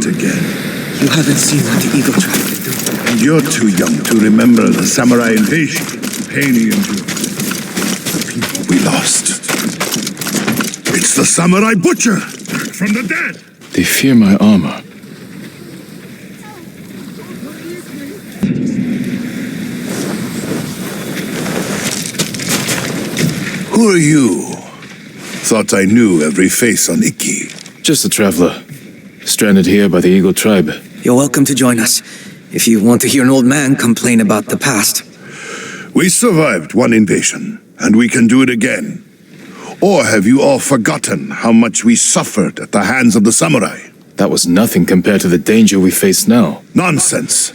it again. You haven't seen what the Eagle Tribe can do. And you're too young to remember the samurai invasion, the pain he endured, the people we lost. It's the samurai butcher, back from the dead. They fear my armor. Who are you? Thought I knew every face on Iki. Just a traveler, stranded here by the Eagle Tribe. You're welcome to join us, if you want to hear an old man complain about the past. We survived one invasion, and we can do it again. Or have you all forgotten how much we suffered at the hands of the samurai? That was nothing compared to the danger we face now. Nonsense.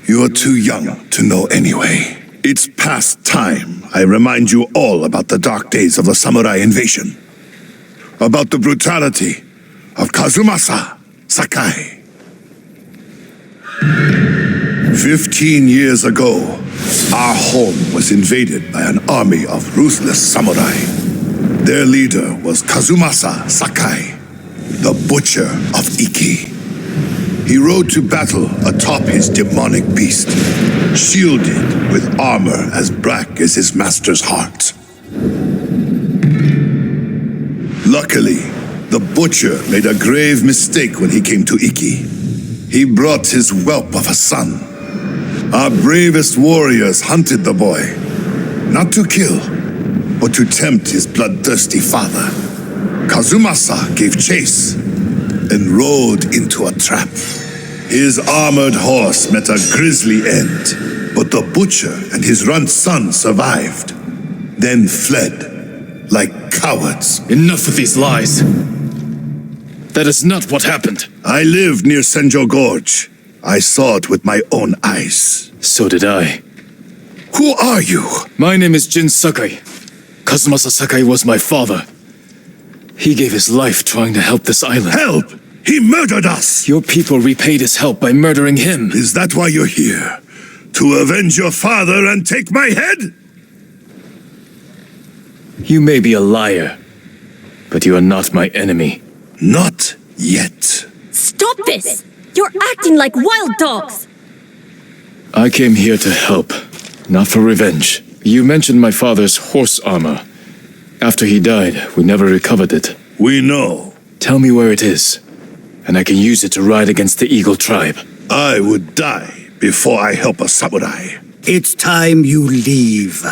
You're too young to know anyway. It's past time I remind you all about the dark days of the samurai invasion. About the brutality of Kazumasa Sakai. 15 years ago, our home was invaded by an army of ruthless samurai. Their leader was Kazumasa Sakai, the butcher of Iki. He rode to battle atop his demonic beast, shielded with armor as black as his master's heart. Luckily, the butcher made a grave mistake when he came to Iki. He brought his whelp of a son. Our bravest warriors hunted the boy, not to kill, but to tempt his bloodthirsty father. Kazumasa gave chase and rode into a trap. His armored horse met a grisly end, but the butcher and his runt son survived, then fled like cowards. Enough of these lies. That is not what happened. I lived near Senjo Gorge. I saw it with my own eyes. So did I. Who are you? My name is Jin Sakai. Kazumasa Sakai was my father. He gave his life trying to help this island. Help! He murdered us! Your people repaid his help by murdering him. Is that why you're here? To avenge your father and take my head? You may be a liar, but you are not my enemy. Not yet. Stop this! You're acting like wild dogs! I came here to help, not for revenge. You mentioned my father's horse armor. After he died, we never recovered it. We know. Tell me where it is, and I can use it to ride against the Eagle Tribe. I would die before I help a samurai. It's time you leave.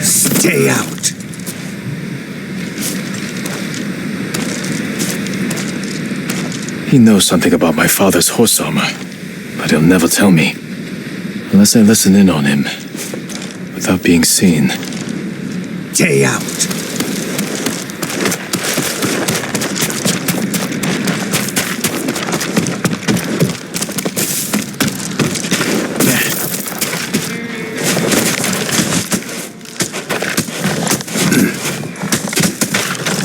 Stay out. He knows something about my father's horse armor, but he'll never tell me. Unless I listen in on him, without being seen. Stay out.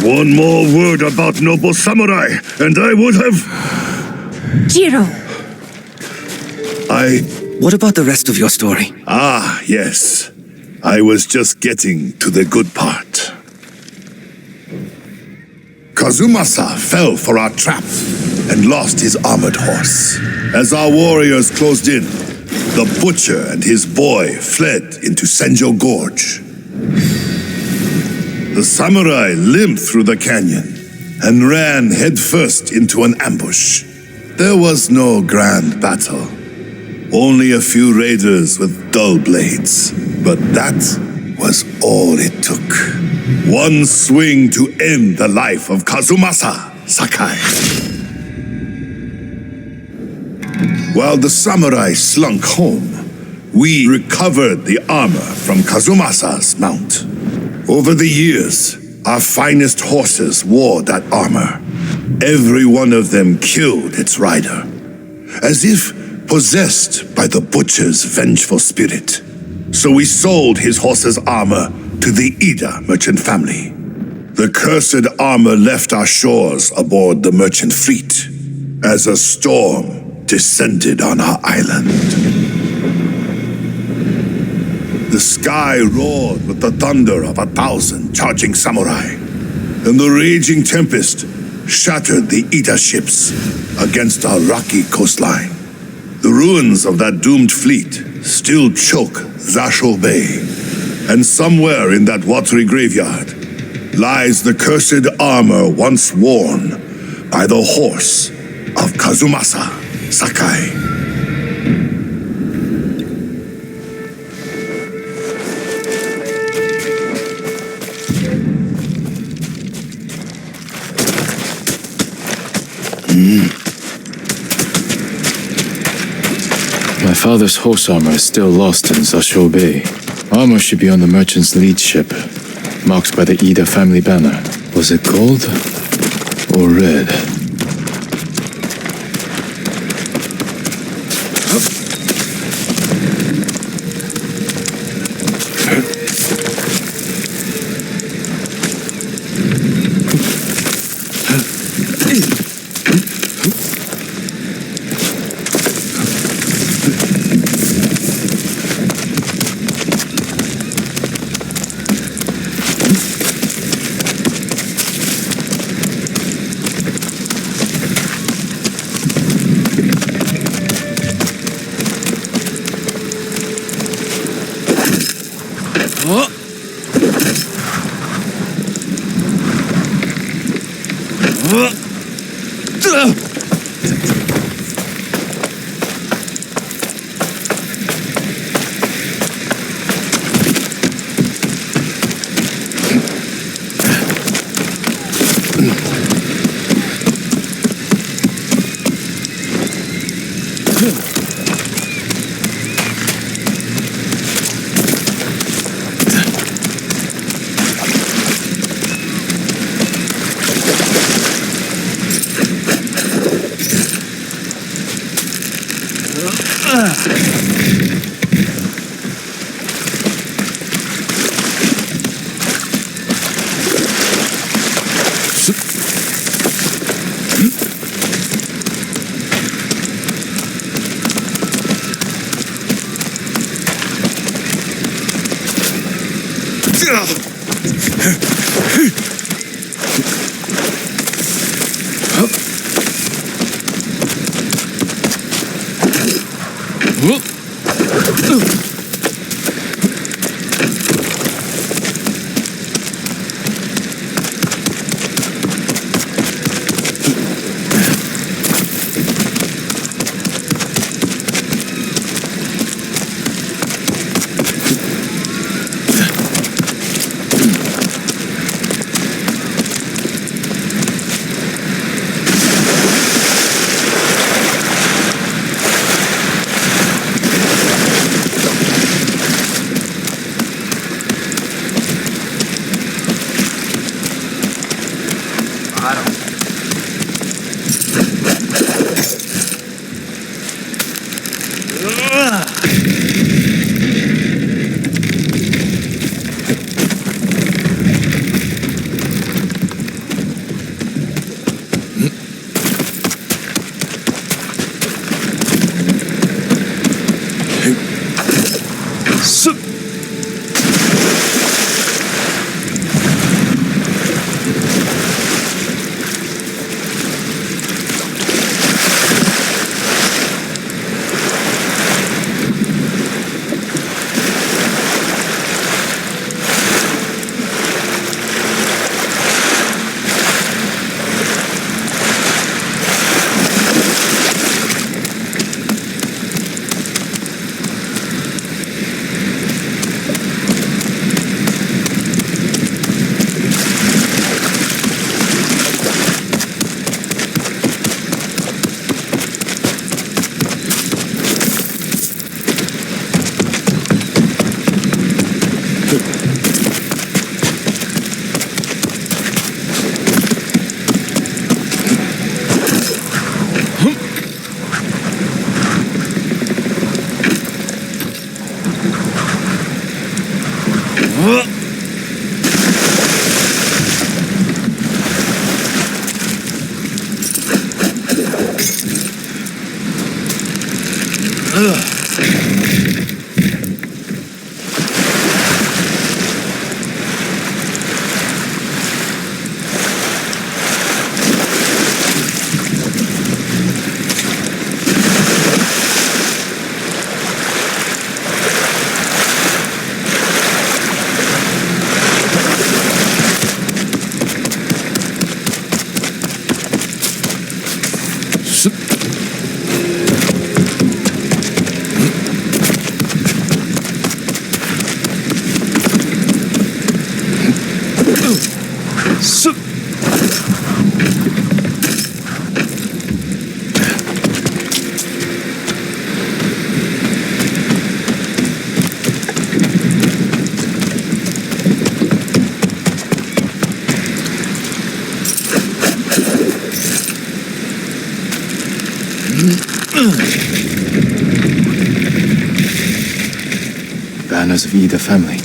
One more word about noble samurai, and I would have... Jiro! What about the rest of your story? Ah, yes. I was just getting to the good part. Kazumasa fell for our trap and lost his armored horse. As our warriors closed in, the butcher and his boy fled into Senjo Gorge. The samurai limped through the canyon and ran headfirst into an ambush. There was no grand battle, only a few raiders with dull blades. But that was all it took. One swing to end the life of Kazumasa Sakai. While the samurai slunk home, we recovered the armor from Kazumasa's mount. Over the years, our finest horses wore that armor. Every one of them killed its rider, as if possessed by the butcher's vengeful spirit. So we sold his horse's armor to the Ida merchant family. The cursed armor left our shores aboard the merchant fleet as a storm descended on our island. The sky roared with the thunder of 1,000 charging samurai, and the raging tempest shattered the Ita ships against our rocky coastline. The ruins of that doomed fleet still choke Zasho Bay, and somewhere in that watery graveyard lies the cursed armor once worn by the horse of Kazumasa Sakai. My father's horse armor is still lost in Zasho Bay. Armor should be on the merchant's lead ship, marked by the Ida family banner. Was it gold or red? Banners of either family.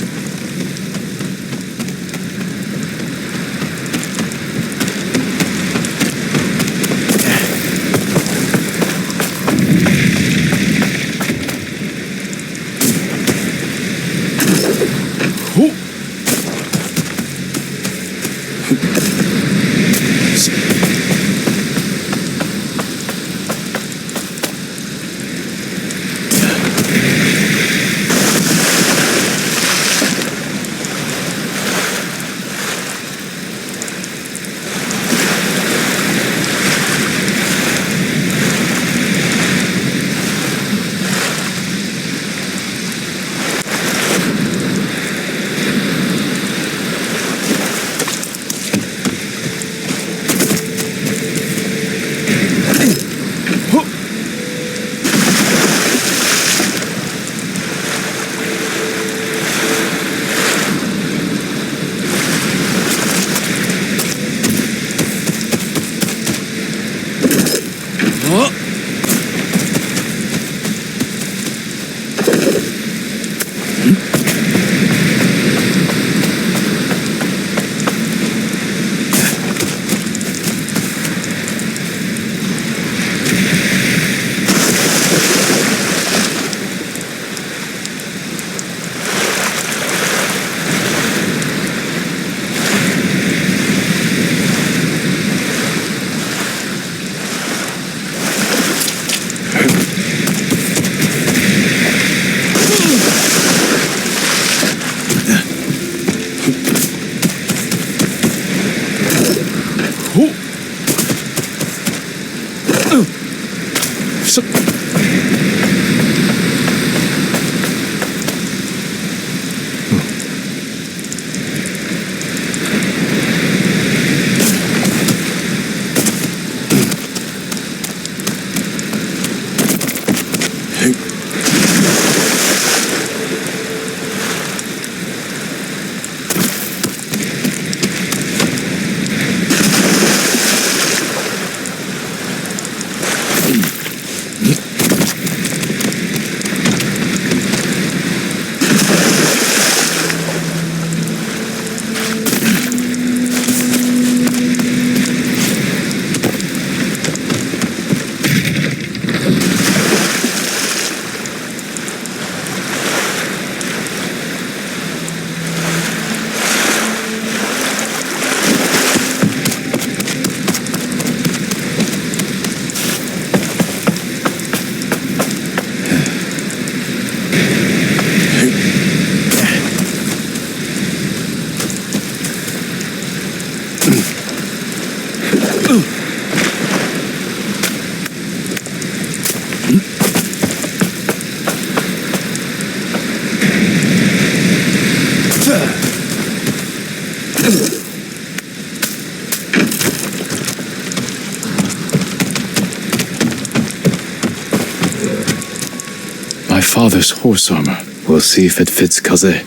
My father's horse armor. We'll see if it fits Kaze.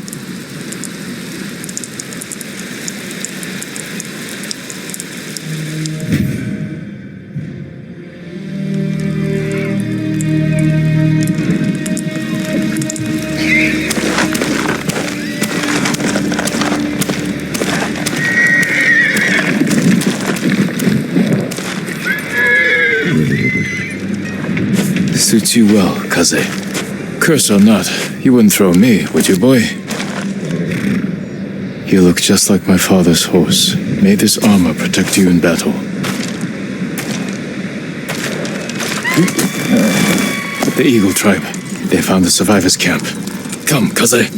Suits you well, Kaze. Curse or not, you wouldn't throw me, would you, boy? You look just like my father's horse. May this armor protect you in battle. The Eagle tribe. They found the survivors' camp. Come, Kaze.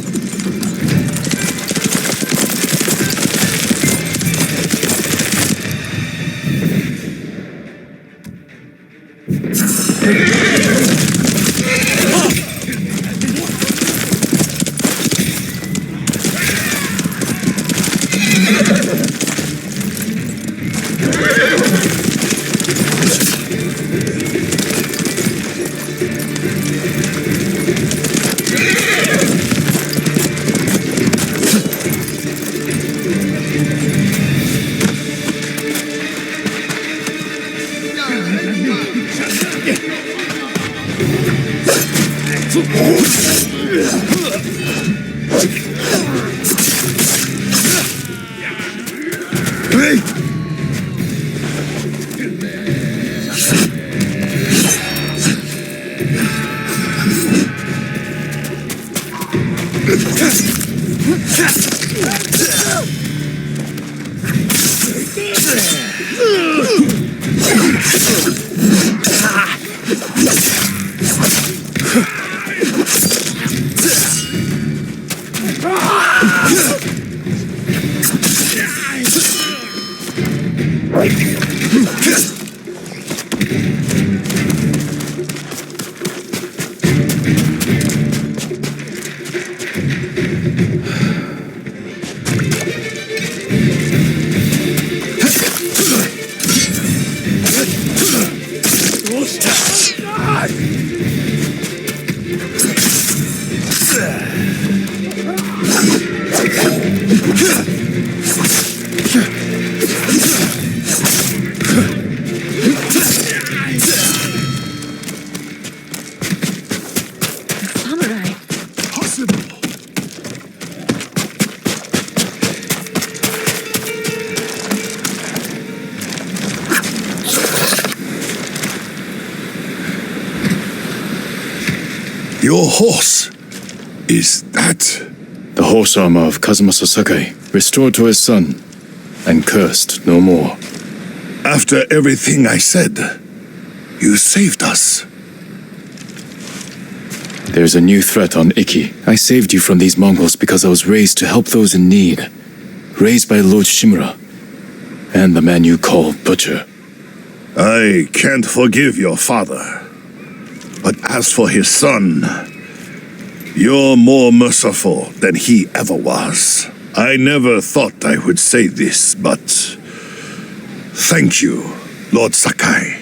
Your horse? Is that... The horse armor of Kazumasa Sakai, restored to his son, and cursed no more. After everything I said, you saved us. There's a new threat on Iki. I saved you from these Mongols because I was raised to help those in need. Raised by Lord Shimura, and the man you call Butcher. I can't forgive your father. But as for his son, you're more merciful than he ever was. I never thought I would say this, but thank you, Lord Sakai.